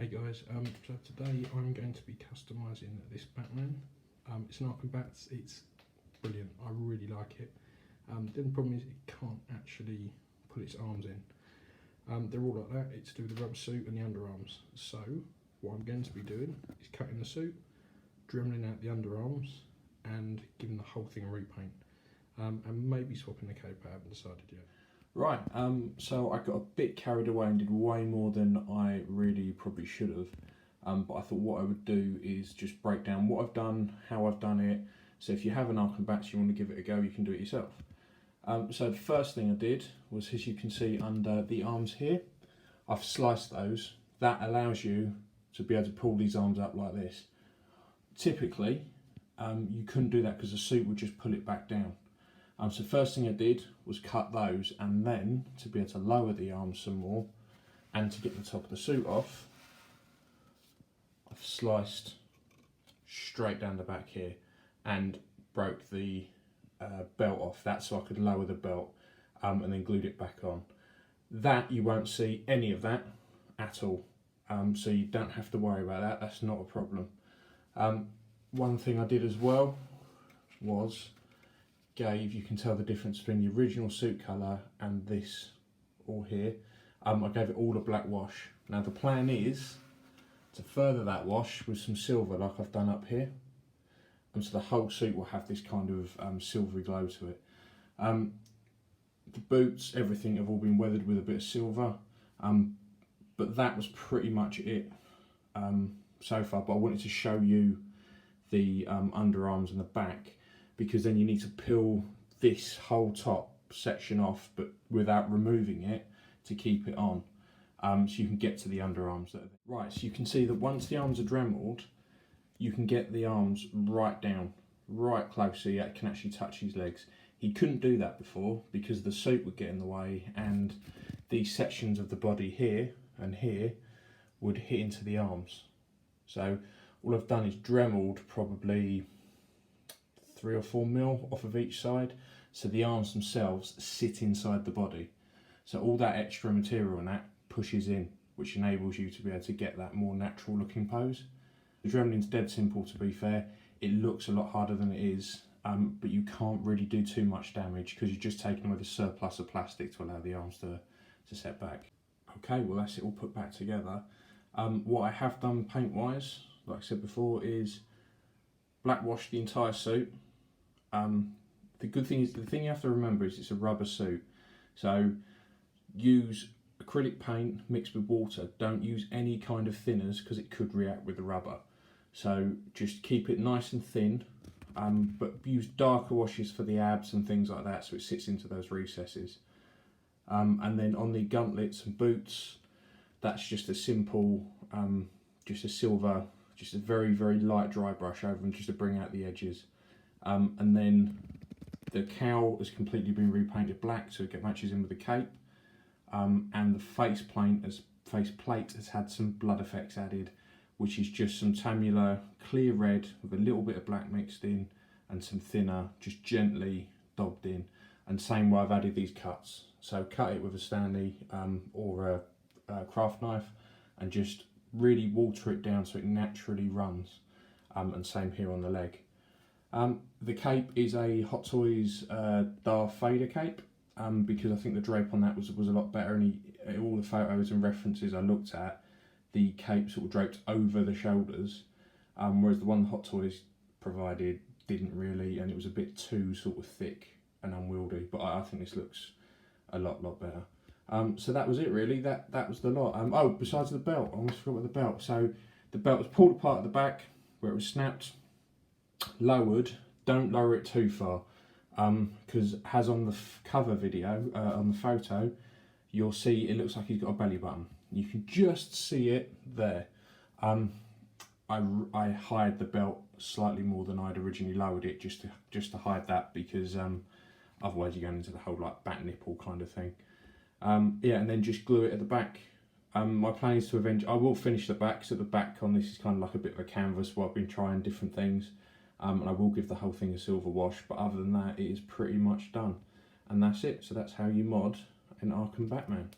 Hey guys, so today I'm going to be customising this Batman. It's an Arkham bat, it's brilliant, I really like it. The only problem is it can't actually put its arms in. They're all like that, it's to do with the rubber suit and the underarms. So what I'm going to be doing is cutting the suit, dremeling out the underarms and giving the whole thing a repaint. And maybe swapping the cape, I haven't decided yet. Right, so I got a bit carried away and did way more than I really probably should have. But I thought what I would do is just break down what I've done, how I've done it. So if you have an Arkham bat, you want to give it a go, you can do it yourself. So the first thing I did was, as you can see under the arms here, I've sliced those. That allows you to be able to pull these arms up like this. Typically, you couldn't do that because the suit would just pull it back down. So first thing I did was cut those, and then to be able to lower the arms some more and to get the top of the suit off, I've sliced straight down the back here and broke the belt off. That's so I could lower the belt and then glued it back on. That you won't see any of that at all, so you don't have to worry about that. That's not a problem. One thing I did as well was you can tell the difference between the original suit colour and this all here. I gave it all a black wash. Now the plan is to further that wash with some silver like I've done up here, and so the whole suit will have this kind of silvery glow to it. The boots, everything have all been weathered with a bit of silver, but that was pretty much it so far. But I wanted to show you the underarms and the back, because then you need to peel this whole top section off but without removing it to keep it on, so you can get to the underarms. Right, so you can see that once the arms are dremeled, you can get the arms right down, right close, so you can actually touch his legs. He couldn't do that before because the suit would get in the way and these sections of the body here and here would hit into the arms. So all I've done is dremeled probably 3 or 4 mil off of each side, so the arms themselves sit inside the body. So all that extra material and that pushes in, which enables you to be able to get that more natural looking pose. The dremeling's dead simple, to be fair. It looks a lot harder than it is, but you can't really do too much damage because you're just taking away the surplus of plastic to allow the arms to set back. Okay, well that's it all put back together. What I have done paint wise, like I said before, is black wash the entire suit. The good thing is, the thing you have to remember is it's a rubber suit, so use acrylic paint mixed with water. Don't use any kind of thinners because it could react with the rubber. So just keep it nice and thin, but use darker washes for the abs and things like that so it sits into those recesses. And then on the gauntlets and boots, that's just a simple, just a silver, just a very, very light dry brush over them just to bring out the edges. And then the cowl has completely been repainted black so it matches in with the cape, and the faceplate has had some blood effects added, which is just some tamular clear red with a little bit of black mixed in and some thinner just gently daubed in. And same way I've added these cuts, so cut it with a Stanley or a craft knife and just really water it down so it naturally runs, and same here on the leg. The cape is a Hot Toys Darth Vader cape, because I think the drape on that was a lot better, and all the photos and references I looked at, the cape sort of draped over the shoulders, whereas the one Hot Toys provided didn't really, and it was a bit too sort of thick and unwieldy, but I think this looks a lot better. So that was it really, that was the lot. Oh, besides the belt, I almost forgot about the belt. So the belt was pulled apart at the back where it was snapped, lowered. Don't lower it too far, because as on the cover video, on the photo, you'll see it looks like he's got a belly button. You can just see it there. I hide the belt slightly more than I'd originally lowered it, just to hide that, because otherwise you're going into the whole like bat nipple kind of thing. Yeah, and then just glue it at the back. My plan is to I will finish the back, so the back on this is kind of like a bit of a canvas where I've been trying different things. And I will give the whole thing a silver wash, but other than that it is pretty much done. And that's it, so that's how you mod an Arkham Batman.